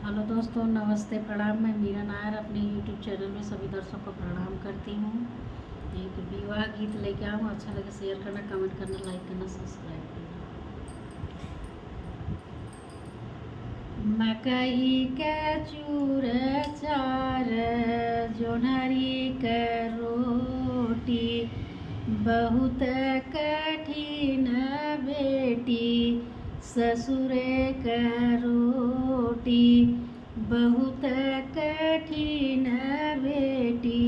Hello दोस्तों, नमस्ते, प्रणाम। मैं मीरा नायर अपने यूट्यूब चैनल में सभी दर्शकों को प्रणाम करती हूँ। एक विवाह गीत लेके आऊँ, अच्छा लगे शेयर करना, कमेंट करना, लाइक करना, सब्सक्राइब करना। मकई के चूर चार, जोन्हरी के रोटी, बहुत कठिन बेटी ससुरे के रोटी, बहुत कठिन बेटी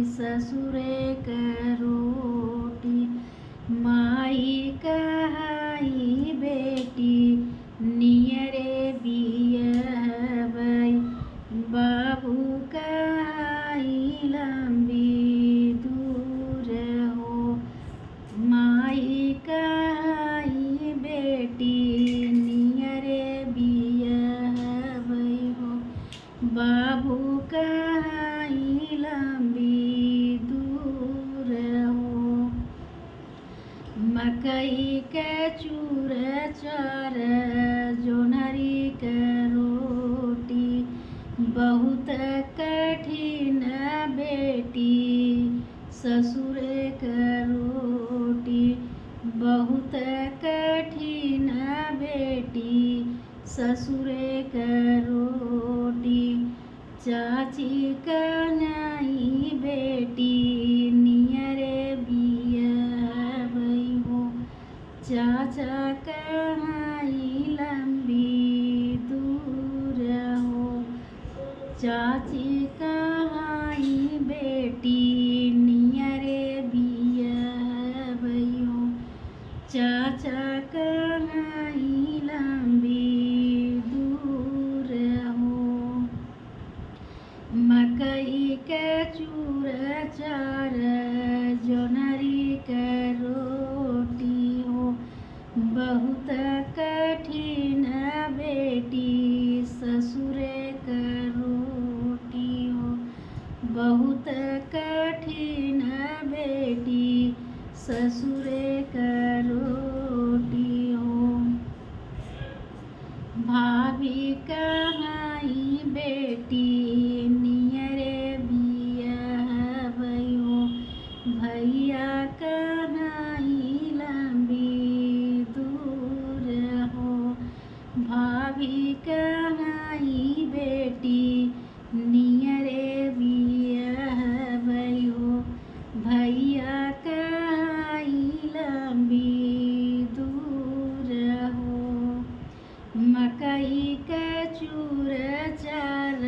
ससुरे के रोटी। माई कहाई बेटी नियरे बियबै, बाबू कहाई लंबी दूर हो। माई कहाई बेटी नियरे बियबै हो, बाबू कहाई लंबी दूर हो। मकई के चूर चार, जोन्हरी के रोटी, बहुत कठिन बेटी ससुरे के रोटी, बहुत कठिन बेटी ससुरे के रोटी। चाची कन्हई बेटी नियरे बियबै हो, चाचा कन्हई लंबी दूर हो। चाची कन्हई बेटी नियरे बियबै हो, चाचा कन्हई लंबी दूर हो। मकई के चूर चार, जोन्हरी के रोटी हो, बहुत कठिन बेटी ससुरे के रोटी हो, बहुत कठिन बेटी ससुरे के रोटी हो। भाभी कहाई बेटी नियरे बियबै हो, भैया कहाई लंबी दूर हो। भाभी कहाई बेटी नियरे बियबै हो, भैया कहाई लंबी दूर हो। मकई के चूर चार,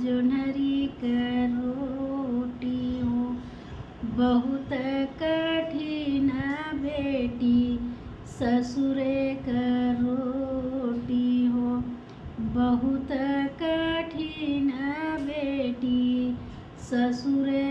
जोन्हरी के रोटी हो, बहुत कठिन बेटी ससुरे के रोटी हो, बहुत कठिन बेटी ससुरे